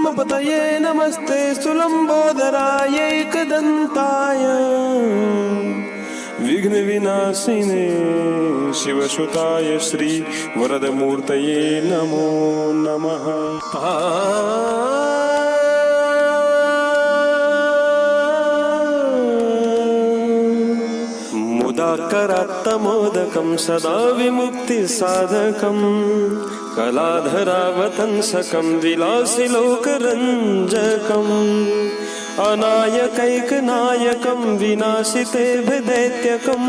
ब्रह्मपतये नमस्ते सुलम्बोदराय एकदन्ताय विघ्नविनाशिने शिवसुताय श्री वरदमूर्तये नमो नमः। मुदाकरात्तमोदकं सदा विमुक्तिसाधकं कलाधरावतंसकं विलासिलोकरञ्जकम् अनायकैकनायकं विनाशितेभ्यदैत्यकं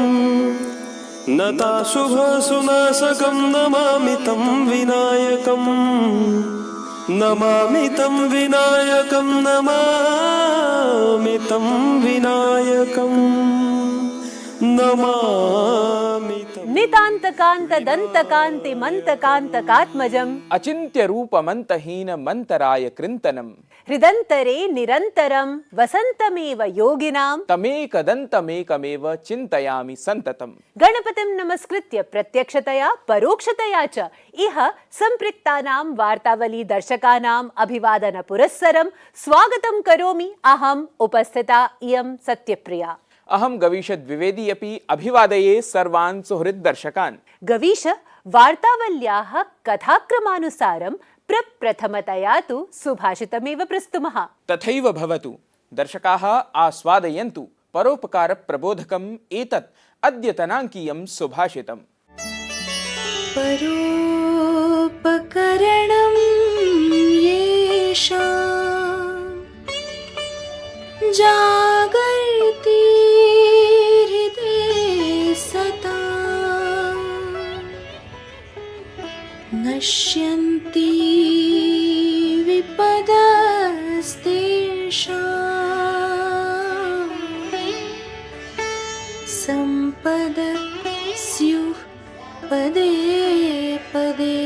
नताशुभसुनाशकं नमामि तं विनायकं नमामि तं विनायकं नमामि तं विनायकं नमामि तं। नितान्तकान्त दन्तकान्ति मन्तकान्तकात्मजम् अचिन्त्य रूपमन्तहीन मन्तराय कृन्तनम् हृदन्तरे निरन्तरं वसन्तमेव योगिनां तमेकदन्तमेकमेव चिन्तयामि सन्ततम्। गणपतिं नमस्कृत्य प्रत्यक्षतया परोक्षतया च इह सम्पृक्तानां वार्तावली दर्शकानाम् अभिवादन पुरस्सरं स्वागतं करोमि अहम् उपस्थिता इयं सत्यप्रिया। अहं गवीश द्विवेदी अपि अभिवादये सर्वान् सुहृद् दर्शकान्। गवीश, वार्तावल्याः कथाक्रमानुसारं प्रप्रथमतया तु सुभाषितमेव प्रस्तुमः। तथैव भवतु। दर्शकाः आस्वादयन्तु परोपकारप्रबोधकम् एतत् अद्यतनाङ्कीयं सुभाषितम्। परोपकरणं येषां जागर्ति हृदये सदा नश्यन्ति विपदस्तेषां सम्पदः स्युः पदे पदे।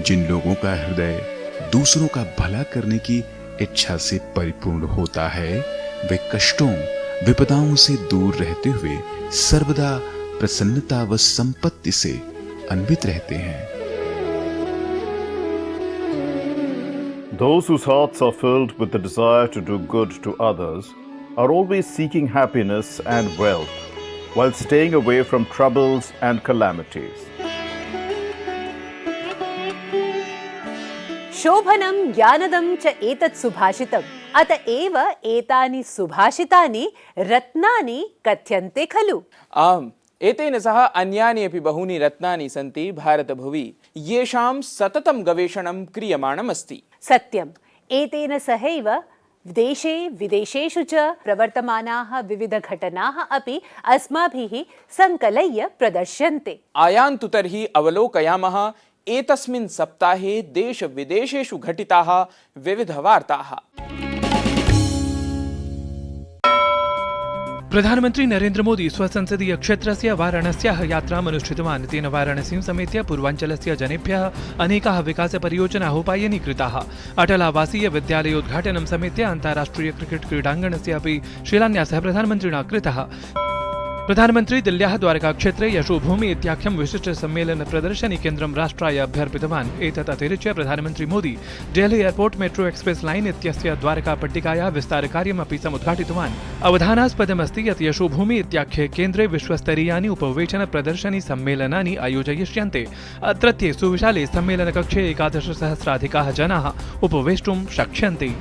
जिन लोगों का हृदय दूसरों का भला करने की इच्छा से परिपूर्ण होता है, वे कष्टों विपदाओं से दूर रहते हुए सर्वदा प्रसन्नता व संपत्ति से अन्वित रहते हैं। Those whose hearts are filled with the desire to do good to others are always seeking happiness and wealth while staying away from troubles and calamities. शोभनं ज्ञानदं च एतत् सुभाषितम् अत एव एतानि सुभाषितानि रत्नानि कथ्यन्ते खलु। आम्, एतेन सह अन्यानि अपि बहूनि रत्नानि सन्ति भारतभुवि, येषां सततं गवेषणं क्रियमाणम् अस्ति। सत्यम्, एतेन सहैव देशे विदेशेषु च प्रवर्तमानाः विविधघटनाः अपि अस्माभिः सङ्कलय्य प्रदर्श्यन्ते। आयान्तु तर्हि अवलोकयामः एतस्मिन् सप्ताहे देश विदेशेषु घटिताः विविधवार्ताः। प्रधानमन्त्री नरेन्द्र मोदी स्वसंसदीय क्षेत्रस्य वाराणस्याः यात्राम् अनुष्ठितवान्। तेन वाराणसीं समेत्य पूर्वाञ्चलस्य जनेभ्यः अनेकाः विकासपरियोजनाः उपायनीकृताः। अटलावासीय विद्यालयोद्घाटनं समेत्य अन्ताराष्ट्रिय क्रिकेट् क्रीडाङ्गणस्य अपि शिलान्यासः प्रधानमन्त्रिणा कृतः। प्रधानमन्त्री दिल्ल्याः द्वारकाक्षेत्रे यशोभूमि इत्याख्यं विशिष्ट सम्मेलन प्रदर्शनी केन्द्रं राष्ट्राय अभ्यर्पितवान्। एतत् अतिरिच्य प्रधानमन्त्री Modi Delhi airport metro Express line इत्यस्य द्वारकापट्टिकायाः विस्तारकार्यमपि समुद्घाटितवान्। अवधानास्पदमस्ति यत् यशोभूमि इत्याख्ये केन्द्रे विश्वस्तरीयानि उपवेशन प्रदर्शनी सम्मेलनानि आयोजयिष्यन्ते। अत्रत्ये सुविशाले सम्मेलनकक्षे 11,000 जनाः उपवेष्टुं शक्ष्यन्ते।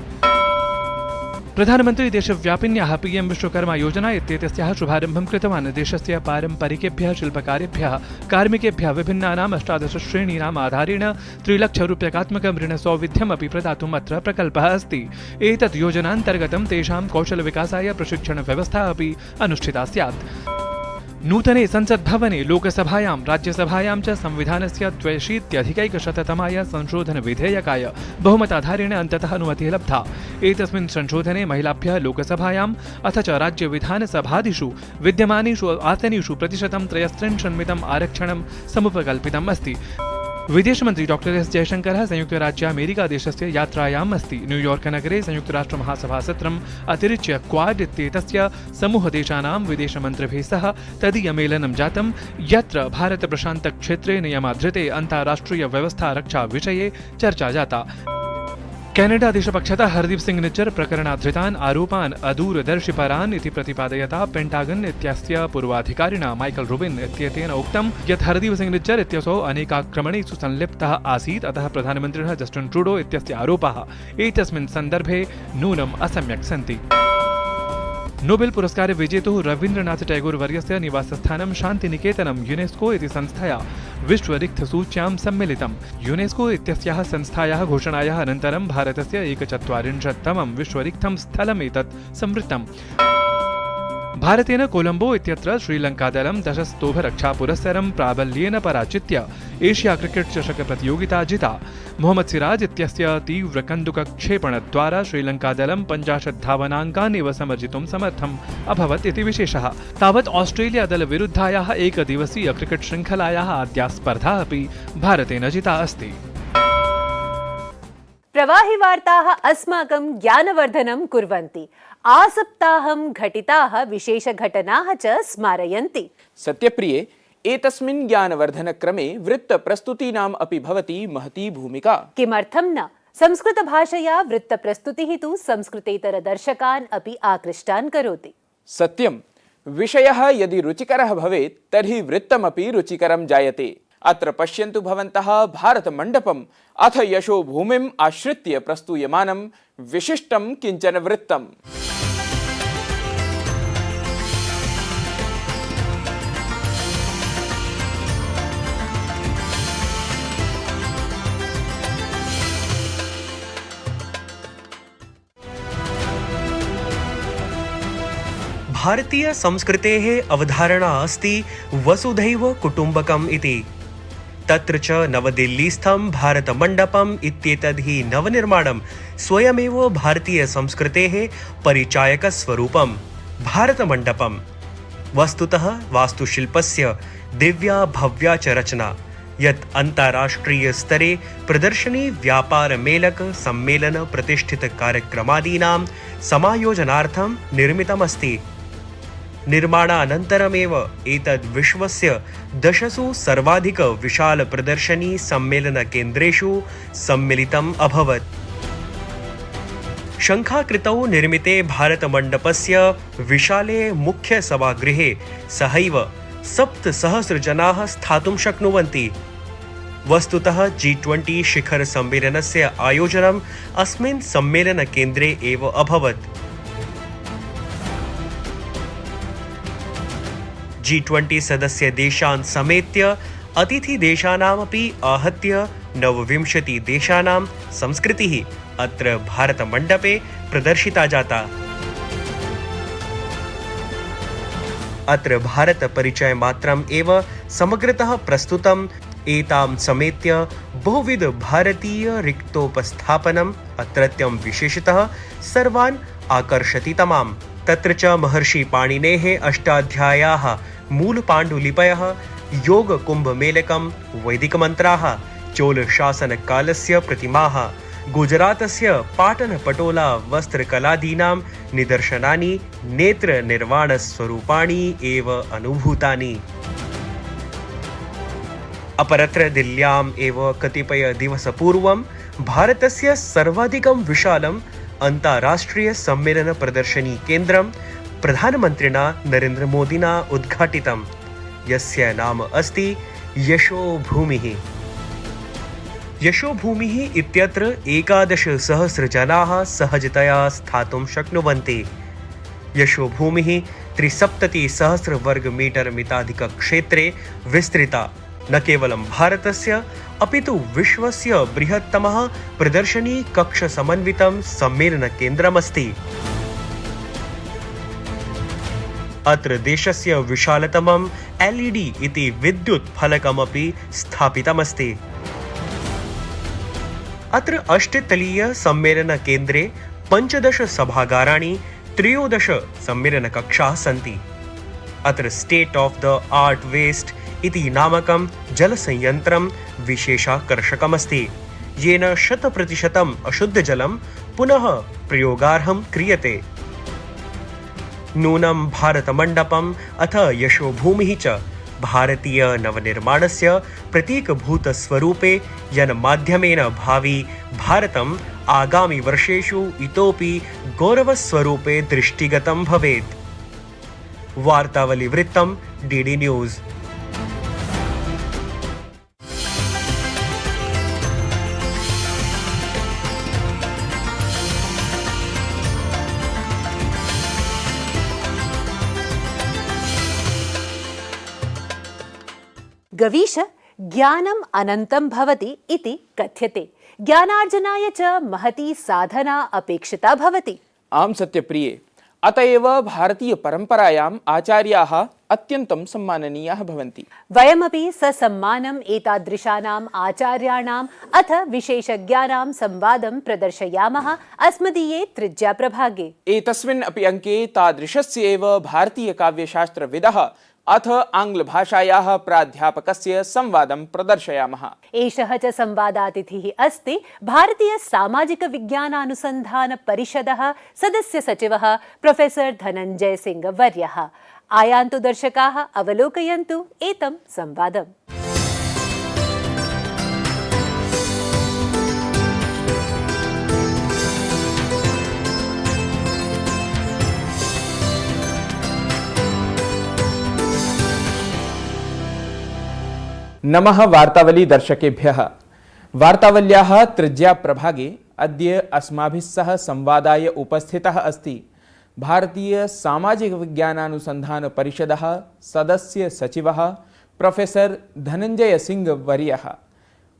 प्रधानमन्त्री देशव्यापिन्याः पीएम विश्वकर्मा योजना इत्येतस्याः शुभारम्भं कृतवान्। देशस्य पारम्परिकेभ्यः शिल्पकारेभ्यः कार्मिकेभ्यः विभिन्नानाम् 18 श्रेणीनाम् आधारेण 3 लक्षरूप्यकात्मकं ऋणसौविध्यमपि प्रदातुम् अत्र प्रकल्पः अस्ति। एतत् योजनान्तर्गतं तेषां कौशलविकासाय प्रशिक्षणव्यवस्था अपि अनुष्ठिता स्यात्। नूतने संसद्भवने लोकसभायां राज्यसभायां च संविधानस्य 82-अधिकैकशततमाय संशोधनविधेयकाय बहुमताधारेण अन्ततः अनुमतिः लब्धा। एतस्मिन् संशोधने महिलाभ्यः लोकसभायाम् अथ च राज्यविधानसभादिषु विद्यमानेषु आसनेषु 63% आरक्षणं समुपकल्पितम् अस्ति। विदेशमन्त्री डॉक्टर एस् जयशङ्करः संयुक्तराज्यामेरिकादेशस्य यात्रायाम् अस्ति। न्यूयार्कनगरे संयुक्तराष्ट्रमहासभासत्रम् अतिरिच्य क्वाड इत्येतस्य समूहदेशानां विदेशमन्त्रिभिः सह तदीयमेलनं जातं, यत्र भारतप्रशान्तक्षेत्रे नियमाधृते अन्ताराष्ट्रियव्यवस्थारक्षाविषये चर्चा जाता। केनेडा देशपक्षतः हरदीप सिंह निज्जर प्रकरणाधृतान् आरोपान् अदूरदर्शिपरान् इति प्रतिपादयता पेण्टागन् इत्यस्य पूर्वाधिकारिणा माइकल रूबिन इत्येतेन उक्तं यत् हरदीप सिंह निज्जर इत्यसौ अनेकाक्रमणेषु संलिप्तः आसीत्, अतः प्रधानमन्त्रिणः जस्टिन् ट्रूडो इत्यस्य आरोपाः एतस्मिन् सन्दर्भे नूनम् असम्यक् सन्ति। नोबेल पुरस्कार विजेतुः रवीन्द्रनाथ टैगोर वर्यस्य निवासस्थानं शान्तिनिकेतनं यूनेस्को इति संस्थया विश्वरिक्थसूच्यां सम्मिलितम्। यूनेस्को इत्यस्याः संस्थायाः घोषणायाः अनन्तरं भारतस्य 41तमं विश्वरिक्थं स्थलमेतत् संवृत्तम्। भारतेन कोलम्बो इत्यत्र श्रीलङ्कादलं 10 स्तोभरक्षापुरस्सरं प्राबल्येन पराजित्य एशिया क्रिकेट् चषक प्रतियोगिता जिता। मोहम्मद सिराज इत्यस्य तीव्रकन्दुकक्षेपणद्वारा श्रीलङ्कादलं 50 धावनाङ्कानेव समर्जितुं समर्थम् अभवत् इति विशेषः। तावत् ऑस्ट्रेलियादलविरुद्धायाः एकदिवसीय क्रिकेट् शृङ्खलायाः आद्या स्पर्धा अपि भारतेन जिता अस्ति। प्रवाहिवार्ताः अस्माकं ज्ञानवर्धनं कुर्वन्ति। आसप्ताहं घटिताः विशेषघटनाः च स्मारयन्ति। सत्यप्रिये, एतस्मिन् ज्ञानवर्धनक्रमे वृत्तप्रस्तुतीनाम् अपि भवति महती भूमिका। किमर्थं न? संस्कृतभाषया वृत्तप्रस्तुतिः तु संस्कृतेतरदर्शकान् अपि आकृष्टान् करोति। सत्यं, विषयः यदि रुचिकरः भवेत् तर्हि वृत्तमपि रुचिकरं जायते। अत्र पश्यन्तु भवन्तः भारतमण्डपम् अथ यशोभूमिम् आश्रित्य प्रस्तूयमानं विशिष्टं किञ्चन वृत्तम्। भारतीय संस्कृतेः अवधारणा अस्ति वसुधैव कुटुम्बकम् इति। तत्र च नवदिल्लीस्थं भारतमण्डपम् इत्येतद् हि नवनिर्माणं स्वयमेव भारतीय संस्कृतेः परिचायकस्वरूपं। भारतमण्डपं वस्तुतः वास्तुशिल्पस्य दिव्या भव्या च रचना, यत् अन्ताराष्ट्रियस्तरे प्रदर्शनी, व्यापार, मेलक, सम्मेलन, प्रतिष्ठित कार्यक्रमादीनां समायोजनार्थं निर्मितमस्ति। निर्माणानन्तरमेव एतद् विश्वस्य 10 सर्वाधिक विशाल प्रदर्शनी सम्मेलनकेन्द्रेषु सम्मिलितम् अभवत्। शङ्खाकृतौ निर्मिते भारतमण्डपस्य विशाले मुख्यसभागृहे सहैव 7,000 जनाः स्थातुं शक्नुवन्ति। वस्तुतः G20 शिखर सम्मेलनस्य आयोजनम् अस्मिन् सम्मेलनकेन्द्रे एव अभवत्। G20 सदस्य देशान् समेत्य अतिथिदेशानामपि आहत्य 29 देशानां संस्कृतिः अत्र भारतमण्डपे प्रदर्शिता जाता। अत्र भारतपरिचयमात्रम् एव समग्रतः प्रस्तुतम्। एतां समेत्य बहुविध भारतीय रिक्तोपस्थापनम् अत्रत्यं विशेषतः सर्वान् आकर्षति तमाम्। तत्र च महर्षि पाणिनेः अष्टाध्याय्याः मूलपाण्डुलिपयः, योगकुम्भमेलकं, वैदिकमन्त्राः, चोलशासनकालस्य प्रतिमाः, गुजरातस्य पाटनपटोला वस्त्रकलादीनां निदर्शनानि नेत्रनिर्वाणस्वरूपाणि एव अनुभूतानि। अपरत्र दिल्ल्याम् एव कतिपयदिवसपूर्वं भारतस्य सर्वाधिकं विशालं अन्ताराष्ट्रियसम्मेलनप्रदर्शनी केन्द्रं प्रधानमन्त्रिणा नरेन्द्रमोदिना उद्घाटितं, यस्य नाम अस्ति यशोभूमिः। यशोभूमिः इत्यत्र 11,000 जनाः सहजतया स्थातुं शक्नुवन्ति। यशोभूमिः 73,000 वर्गमीटर् मिताधिकक्षेत्रे विस्तृता। न केवलं भारतस्य अपि तु विश्वस्य बृहत्तमः प्रदर्शनी कक्ष समन्वितं सम्मेलनकेन्द्रमस्ति। अत्र देशस्य विशालतमं LED इति विद्युत् फलकमपि स्थापितमस्ति। अत्र 8-तलीय सम्मेलनकेन्द्रे 15 सभागाराणि, 13 सम्मेलनकक्षाः सन्ति। अत्र state of the art waste इति नामकं जलसंयन्त्रं विशेषाकर्षकमस्ति, येन 100% अशुद्धजलं पुनः प्रयोगार्हं क्रियते। नूनं भारतमण्डपम् अथ यशोभूमिः च भारतीय नवनिर्माणस्य प्रतीकभूतस्वरूपे, यन् माध्यमेन भावी भारतम् आगामि वर्षेषु इतोपि गौरवस्वरूपे दृष्टिगतं भवेत्। वार्तावलीवृत्तं डीडी न्यूज़। गवीश ज्ञानम् अनन्तं भवति इति कथ्यते। ज्ञानार्जनाय च महती साधना अपेक्षिता भवति। आम सत्यप्रिये, अतएव भारतीय परंपरायाम् आचार्याः अत्यन्तं सम्माननीयाः भवन्ति। वयमपि ससम्मानम् एतादृशानाम् आचार्याणाम् अथ विशेषज्ञानां संवादं प्रदर्शयामः अस्मदीये त्रिज्याप्रभागे। एतस्मिन् अपि अङ्के तादृशस्य एव भारतीय काव्यशास्त्रविदः अथ आङ्ग्लभाषायाः प्राध्यापकस्य संवादं प्रदर्शयामः। एषः च संवादातिथिः अस्ति भारतीय सामाजिक विज्ञानानुसन्धान परिषदः सदस्य सचिवः प्रोफेसर धनञ्जय सिंह वर्यः। आयान्तु दर्शकाः, अवलोकयन्तु एतं संवादम्। नमः वार्तावली दर्शकेभ्यः। वार्तावल्याः त्रिज्या प्रभागे अद्य अस्माभिः सह संवादाय उपस्थितः अस्ति भारतीय सामाजिक विज्ञानानुसन्धान परिषदः सदस्य सचिवः प्रोफेसर धनञ्जय सिंह वर्यः।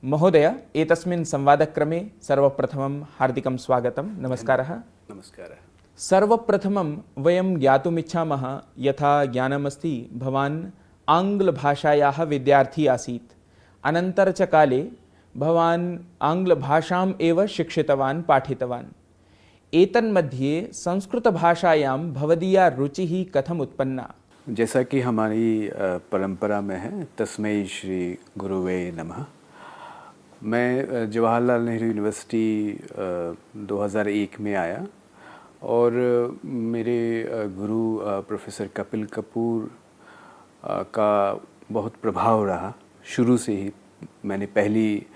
महोदय, एतस्मिन् संवादक्रमे सर्वप्रथमं हार्दिकं स्वागतं। नमस्कारः। नमस्कारः। सर्वप्रथमं वयं ज्ञातुमिच्छामः, यथा ज्ञानमस्ति भवान् आङ्ग्लभाषायाः विद्यार्थी आसीत्, अनन्तर च काले भवान् आङ्ग्लभाषाम् एव शिक्षितवान्, पाठितवान्। एतन्मध्ये संस्कृतभाषायां भवदीया रुचिः कथम् उत्पन्ना? जैसा कि हमारी परंपरा में है, तस्मै श्री गुरुवे नमः। मैं जवाहरलाल नेहरू यूनिवर्सिटी 2001 में आया और मेरे गुरु प्रोफेसर कपिल कपूर का बहुत प्रभाव रहा। शुरू से ही मैंने पहली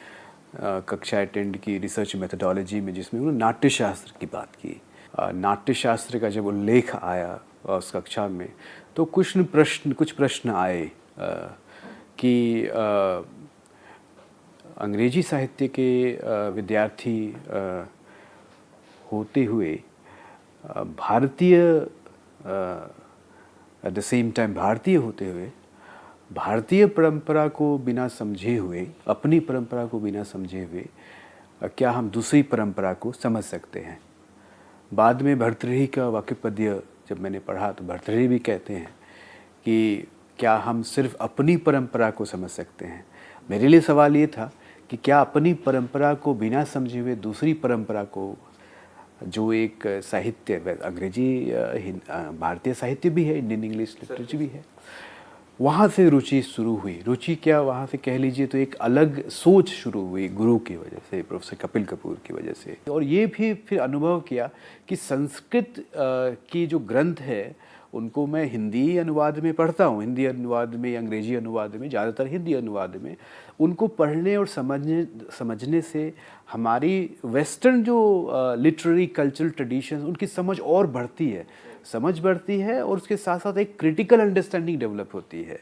कक्षा अटेंड की रिसर्च मेथडोलॉजी में, जिसमें उन्होंने नाट्यशास्त्र की बात की। नाट्यशास्त्र का जब उल्लेख आया उस कक्षा में, तो कुछ प्रश्न आए कि अंग्रेजी साहित्य के विद्यार्थी होते हुए भारतीय एट द सेम टाइम भारतीय होते हुए भारतीय परंपरा को बिना समझे हुए, अपनी परंपरा को बिना समझे हुए, क्या हम दूसरी परंपरा को समझ सकते हैं? बाद में भर्तृहरि का वाक्यपद्य जब मैंने पढ़ा, तो भर्तृहरि भी कहते हैं कि क्या हम सिर्फ अपनी परंपरा को समझ सकते हैं। मेरे लिए सवाल ये था कि क्या अपनी परंपरा को बिना समझे हुए दूसरी परंपरा को, जो एक साहित्य, अंग्रेजी भारतीय साहित्य भी है, इंडियन इंग्लिश लिटरेचर भी है, वहाँ से रुचि शुरू हुई। रुचि क्या, वहाँ से कह लीजिए तो एक अलग सोच शुरू हुई गुरु की वजह से, प्रोफेसर कपिल कपूर की वजह से। और ये भी फिर अनुभव किया कि संस्कृत की जो ग्रंथ है उनको मैं हिंदी अनुवाद में पढ़ता हूँ, हिंदी अनुवाद में, अंग्रेजी अनुवाद में, ज़्यादातर हिंदी अनुवाद में। उनको पढ़ने और समझने से हमारी वेस्टर्न जो लिटरेरी कल्चरल ट्रेडिशंस, उनकी समझ और बढ़ती है और उसके साथ साथ एक क्रिटिकल अंडरस्टैंडिंग डेवलप होती है।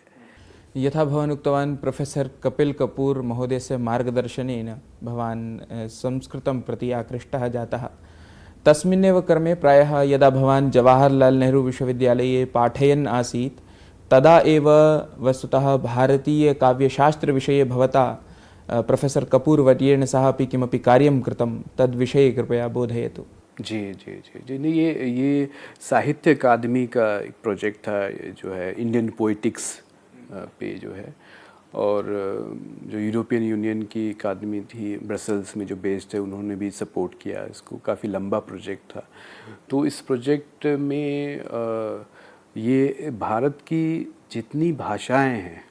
यथा भवान् उक्तवान्, प्रोफेसर कपिल कपूर महोदयस्य मार्गदर्शनेन भवान् संस्कृतं प्रति आकृष्टः जातः। तस्मिन्नेव क्रमे प्रायः यदा भवान् जवाहरलाल नेहरू विश्वविद्यालये पाठयन् आसीत्, तदा एव वस्तुतः भारतीय काव्यशास्त्रविषये भवता प्रोफेसर कपूर वर्येण सह अपि किमपि कार्यं कृतं, तद्विषये कृपया बोधयतु। जी नहीं, ये साहित्य अकादमी का एक प्रोजेक्ट था, जो है इंडियन पोइटिक्स पे जो है, और जो यूरोपियन यूनियन की अकादमी थी ब्रसेल्स में जो बेस्ड है, उन्होंने भी सपोर्ट किया इसको। काफ़ी लंबा प्रोजेक्ट था। तो इस प्रोजेक्ट में ये भारत की जितनी भाषाएं हैं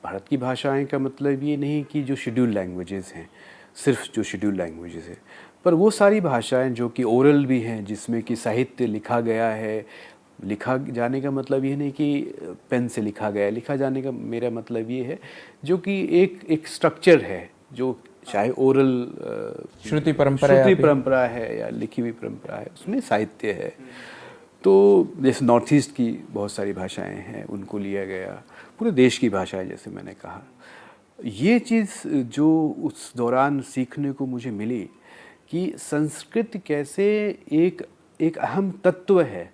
भारत की भाषाएं का मतलब ये नहीं कि जो शेड्यूल लैंग्वेजेस हैं, सिर्फ जो शेड्यूल लैंग्वेजेस है, पर वो सारी भाषाएं जो कि ओरल भी हैं, जिसमें कि साहित्य लिखा गया है। लिखा जाने का मतलब ये नहीं कि पेन से लिखा गया है, लिखा जाने का मेरा मतलब ये है जो कि एक स्ट्रक्चर है, जो चाहे ओरल श्रुति परंपरा है या लिखी हुई परंपरा है, उसमें साहित्य है। तो जैसे नॉर्थ ईस्ट की बहुत सारी भाषाएं हैं, उनको लिया गया, पूरे देश की भाषाएं जैसे मैंने कहा। ये चीज़ जो उस दौरान सीखने को मुझे मिली कि संस्कृत कैसे एक अहम तत्व है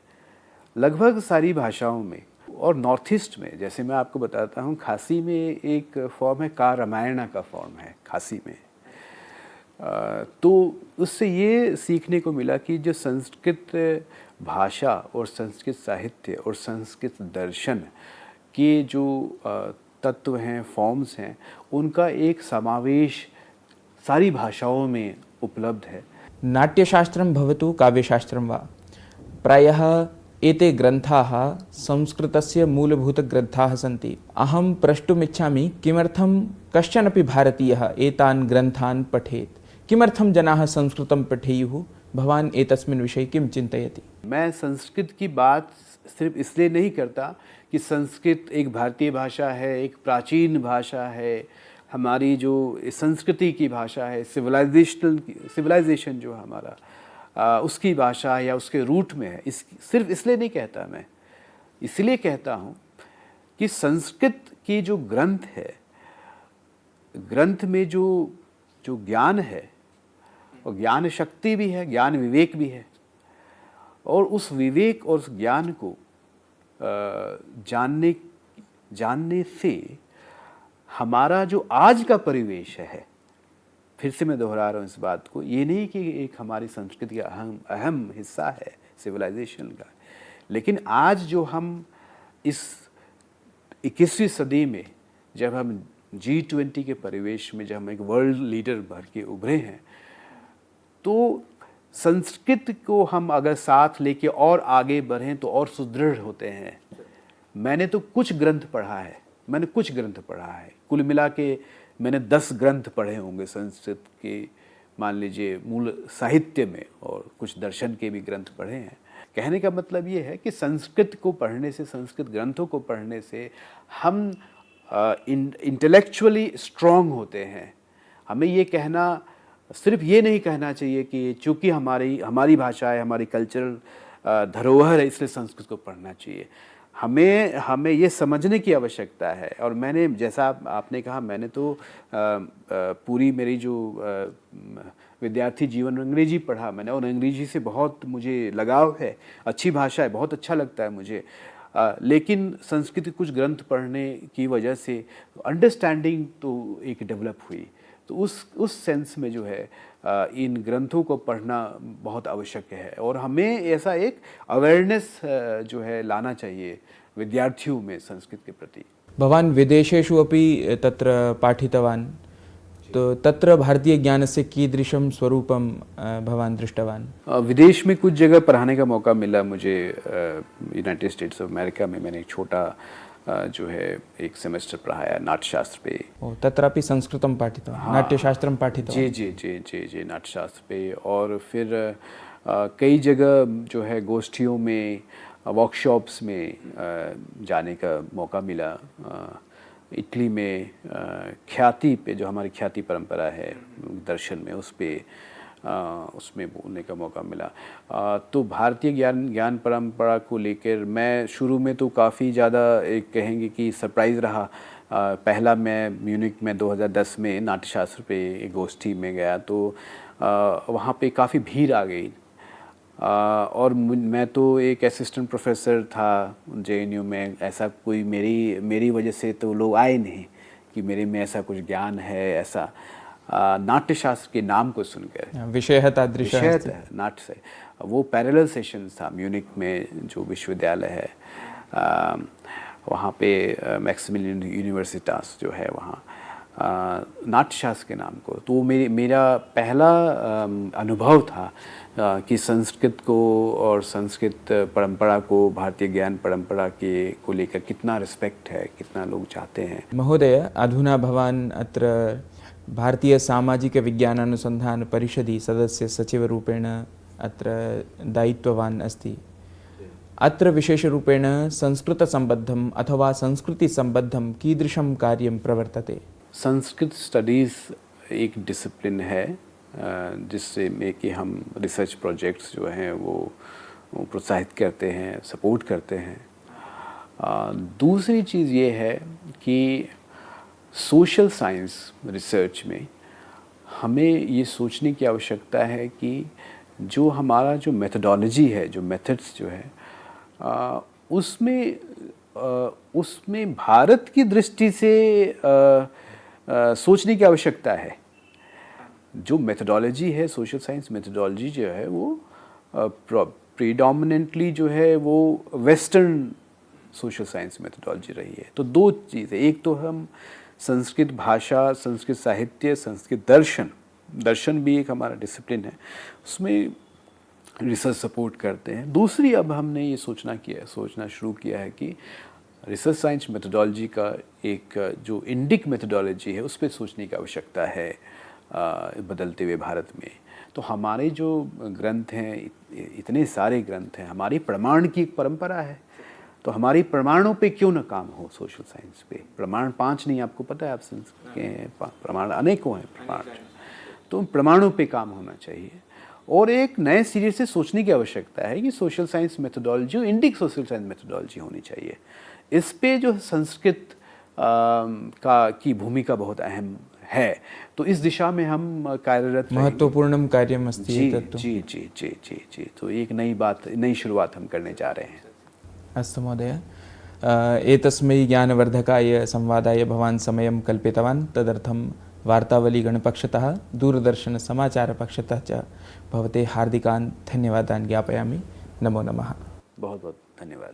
लगभग सारी भाषाओं में। और नॉर्थ ईस्ट में जैसे मैं आपको बताता हूँ, खासी में एक फॉर्म है, का रामायणा का फॉर्म है खासी में। तो उससे ये सीखने को मिला कि जो संस्कृत भाषा और संस्कृत साहित्य और संस्कृत दर्शन के जो तत्व हैं, फॉर्म्स हैं, उनका एक समावेश सारी भाषाओं में उपलब्ध है। नाट्यशास्त्रं भवतु काव्यशास्त्रं वा, प्रायः एते ग्रन्थाः संस्कृतस्य मूलभूतग्रन्थाः सन्ति। अहं प्रष्टुमिच्छामि किमर्थं कश्चनपि भारतीयः एतान् ग्रन्थान् पठेत्, किमर्थं जनाः संस्कृतं पठेयुः? भवान् एतस्मिन् विषये किं चिन्तयति? मैं संस्कृत की बात सिर्फ इसलिए नहीं करता कि संस्कृत एक भारतीय भाषा है, एक प्राचीन भाषा है, हमारी जो संस्कृति की भाषा है, सिविलाइजेशन जो हमारा उसकी भाषा या उसके रूट में है, सिर्फ इसलिए नहीं कहता मैं। इसलिए कहता हूँ कि संस्कृत की जो ग्रंथ है, ग्रंथ में जो ज्ञान है, और ज्ञान शक्ति भी है, ज्ञान विवेक भी है, और उस विवेक और उस ज्ञान को जानने से हमारा जो आज का परिवेश है, फिर से मैं दोहरा रहा हूँ इस बात को, ये नहीं कि एक हमारी संस्कृति का अहम हिस्सा है सिविलाइजेशन का, लेकिन आज जो हम इस 21वीं सदी में जब हम G20 के परिवेश में जब हम एक वर्ल्ड लीडर भर के उभरे हैं, तो संस्कृत को हम अगर साथ लेके और आगे बढ़ें तो और सुदृढ़ होते हैं। मैंने तो कुछ ग्रंथ पढ़ा है, कुल मिला के मैंने 10 ग्रंथ पढ़े होंगे संस्कृत के, मान लीजिए मूल साहित्य में, और कुछ दर्शन के भी ग्रंथ पढ़े हैं। कहने का मतलब ये है कि संस्कृत को पढ़ने से, संस्कृत ग्रंथों को पढ़ने से हम इंटेलेक्चुअली स्ट्रांग होते हैं। हमें ये कहना, सिर्फ ये नहीं कहना चाहिए कि चूँकि हमारी भाषा है, हमारी कल्चरल धरोहर है, इसलिए संस्कृत को पढ़ना चाहिए। हमें ये समझने की आवश्यकता है। और मैंने, जैसा आपने कहा, मैंने तो पूरी मेरी जो विद्यार्थी जीवन अंग्रेजी पढ़ा मैंने, और अंग्रेजी से बहुत मुझे लगाव है, अच्छी भाषा है, बहुत अच्छा लगता है मुझे। लेकिन संस्कृत कुछ ग्रंथ पढ़ने की वजह से अंडरस्टैंडिंग तो एक डेवलप हुई। तो उस सेंस में जो है इन ग्रंथों को पढ़ना बहुत आवश्यक है, और हमें ऐसा एक अवेयरनेस जो है लाना चाहिए विद्यार्थियों में संस्कृत के प्रति। भवान् विदेशेषु अपि तत्र पाठितवान्, तो तत्र भारतीय ज्ञानस्य कीदृशं स्वरूपं भवान् दृष्टवान्? विदेश में कुछ जगह पढ़ाने का मौका मिला मुझे। यूनाइटेड स्टेट्स ऑफ अमेरिका में मैंने एक छोटा जो है एक सेमेस्टर पढ़ाया नाट्यशास्त्र पे। तत्रापि संस्कृतं पाठितवान्? हाँ, नाट्यशास्त्रं पाठितवान्? जी नाट्यशास्त्र पे। और फिर कई जगह जो है गोष्ठियों में, वर्कशॉप्स में जाने का मौका मिला। इटली में ख्याति पे, जो हमारी ख्याति परंपरा है दर्शन में, उसमें बोलने का मौका मिला। तो भारतीय ज्ञान परंपरा को लेकर मैं शुरू में तो काफ़ी ज़्यादा एक कहेंगे कि सरप्राइज़ रहा। पहला मैं म्यूनिक में 2010 में नाट्यशास्त्र पे एक गोष्ठी में गया, तो वहाँ पे काफ़ी भीड़ आ गई। और मैं तो एक असिस्टेंट प्रोफेसर था JNU में, ऐसा कोई मेरी वजह से तो लोग आए नहीं कि मेरे में ऐसा कुछ ज्ञान है, ऐसा नाट्यशास्त्र के नाम को सुनकर। विषय नाट्य से वो पैरेलल सेशन था म्यूनिक में, जो विश्वविद्यालय है वहाँ पे मैक्सिमिलियन यूनिवर्सिटास जो है वहाँ, नाट्यशास्त्र के नाम को। तो मेरा पहला अनुभव था कि संस्कृत को और संस्कृत परंपरा को, भारतीय ज्ञान परंपरा को लेकर कितना रिस्पेक्ट है, कितना लोग चाहते हैं। महोदय, अधुना भवान् अत्र भारतीय सामाजिक विज्ञानानुसंधान परिषदि सदस्य सचिवरूपेण अत्र दायित्ववान् अस्ति। अत्र विशेषरूपेण संस्कृतसम्बद्धम् अथवा संस्कृतिसम्बद्धं कीदृशं कार्यं प्रवर्तते? संस्कृत स्टडीज़ एक डिसिप्लिन है जिससे में कि हम रिसर्च प्रोजेक्ट्स जो हैं वो प्रोत्साहित करते हैं, सपोर्ट करते हैं। दूसरी चीज़ ये है कि सोशल साइंस रिसर्च में हमें ये सोचने की आवश्यकता है कि जो हमारा जो मेथडोलॉजी है, जो मेथड्स जो है, उसमें भारत की दृष्टि से सोचने की आवश्यकता है। जो मेथडोलॉजी है, सोशल साइंस मेथडोलॉजी जो है वो प्रीडोमिनेंटली जो है वो वेस्टर्न सोशल साइंस मेथडोलॉजी रही है। तो दो चीज़ें, एक तो हम संस्कृत भाषा, संस्कृत साहित्य, संस्कृत दर्शन भी एक हमारा डिसिप्लिन है, उसमें रिसर्च सपोर्ट करते हैं। दूसरी, अब हमने ये सोचना शुरू किया है कि रिसर्च साइंस मेथडोलॉजी का एक जो इंडिक मेथडोलॉजी है उस पर सोचने की आवश्यकता है बदलते हुए भारत में। तो हमारे जो ग्रंथ हैं, इतने सारे ग्रंथ हैं, हमारी प्रमाण की एक परंपरा है, तो हमारी प्रमाणों पे क्यों ना काम हो सोशल साइंस पे। प्रमाण 5 नहीं, आपको पता है, आप संस्कृत के हैं, प्रमाण अनेकों हैं प्रमाण, तो प्रमाणों पे काम होना चाहिए। और एक नए सिरे से सोचने की आवश्यकता है कि social science methodology, Indic social science methodology होनी चाहिए। इस पे जो संस्कृत की भूमिका बहुत अहम है, तो इस दिशा में हम कार्यरत महत्वपूर्णं कार्यम् अस्ति जी, एतत्तु। जी जी जी जी जी तो एक नई शुरुआत हम करने जा रहे हैं। अस्तु महोदय, एतस्मै ज्ञानवर्धकाय संवादाय भवान् समयं कल्पितवान्, तदर्थं वार्तावलीगणपक्षतः दूरदर्शनसमाचारपक्षतः च भवते हार्दिकान् धन्यवादान् ज्ञापयामि। नमो नमः। बहुत बहुत धन्यवाद।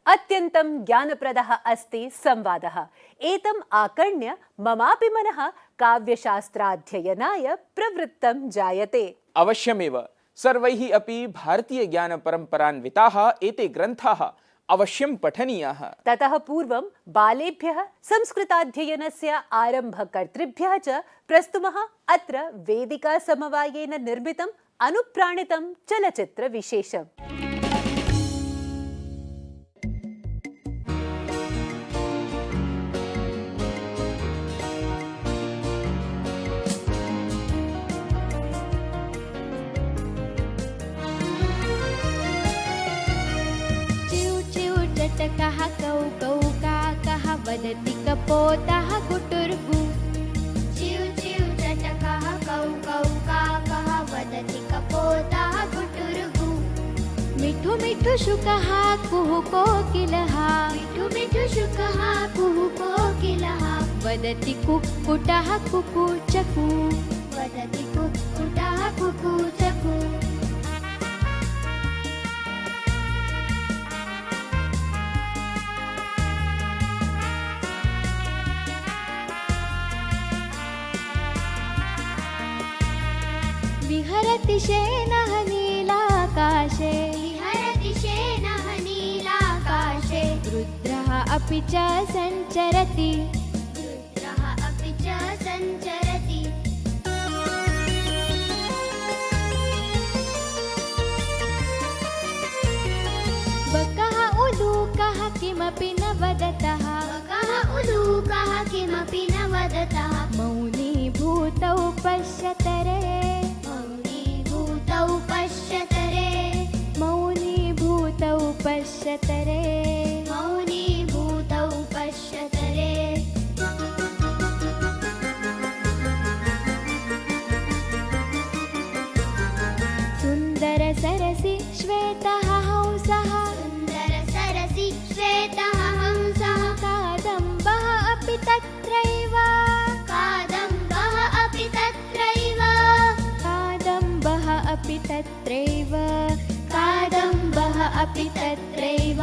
अत्यन्तं ज्ञानप्रदः अस्ति संवादः। एतम् आकर्ण्य ममापि मनः काव्यशास्त्राध्ययनाय प्रवृत्तं जायते। अवश्यमेव सर्वैः अपि भारतीयज्ञानपरम्परान्विताः एते ग्रन्थाः अवश्यं पठनीयाः। ततः पूर्वं बालेभ्यः संस्कृताध्ययनस्य आरम्भकर्तृभ्यः च प्रस्तुमः अत्र वेदिकासमवायेन निर्मितम् अनुप्राणितं चलच्चित्रविशेषम्। कः कौ कौ काकः वदति कपोतः कुटुर्गु। चिउ चिउ चटकः कौ कौ काकः वदति कपोतः कुटुर्गु। मिठु मिठु शुकः कुहु कोकिलः। मिठु मिठु शुकः कुहु कोकिलः। वदति कुक्कुटः कुकुचकु। वदति कुक्कुटः कुकुचकु। विहरति शेनः नीलाकाशे। विहरति शेनः नीलाकाशे। रुद्रः अपि च सञ्चरति। रुद्रः अपि च सञ्चरति। बकः उलूकः किमपि न वदतः। बकः उलूकः किमपि न वदतः। मौनी भूतौ पश्यतरे। पश्यतरे। मौनी भूतौ पश्यतरे। मौनी भूतौ पश्यतरे। सुन्दर सरसि श्वेतः हंसः। सुन्दर सरसि श्वेतः हंसः। कादम्बः अपि तत्रैव। अपि तत्रैव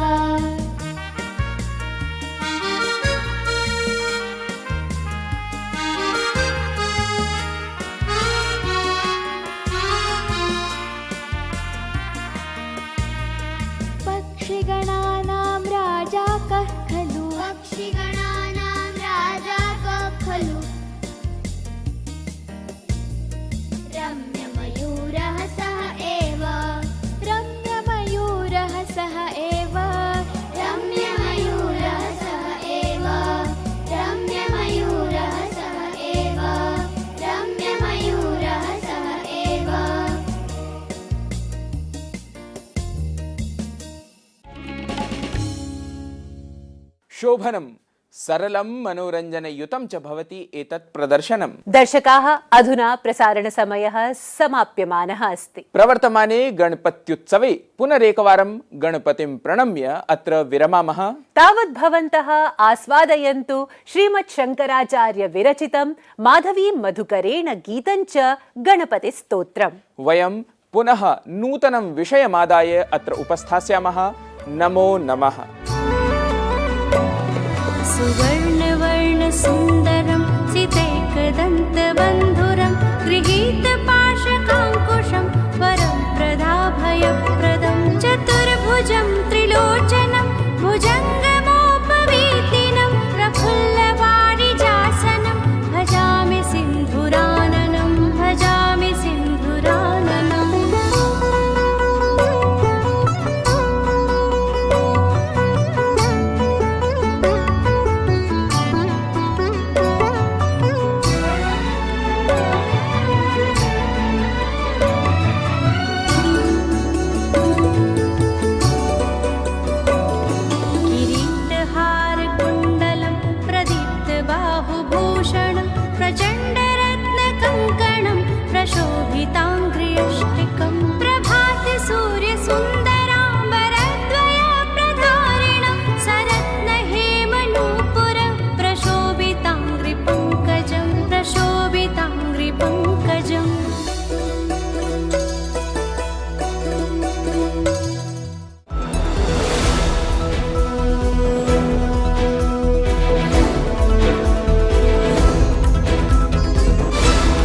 पक्षिगणानां राजा कः खलु पक्षिगणानां राजा कः खलु रम्यमयूरः सः एव रम्यमयूरः सः एव रम्यमयूरः सः एव रम्यमयूरः सः एव रम्यमयूरः सः एव शोभनं सरलं मनोरञ्जनयुतं च भवति एतत् प्रदर्शनम्। दर्शकाः, अधुना प्रसारणसमयः समाप्यमानः अस्ति। प्रवर्तमाने गणपत्युत्सवे पुनरेकवारं गणपतिं प्रणम्य अत्र विरमामः। तावत् भवन्तः आस्वादयन्तु श्रीमत् शङ्कराचार्य विरचितं माधवी मधुकरेण गीतं च गणपतिस्तोत्रम्। वयं पुनः नूतनं विषयमादाय अत्र उपस्थास्यामः। नमो नमः। सुवर्णवर्णसुन्दरं सितैकदन्तवन्दनं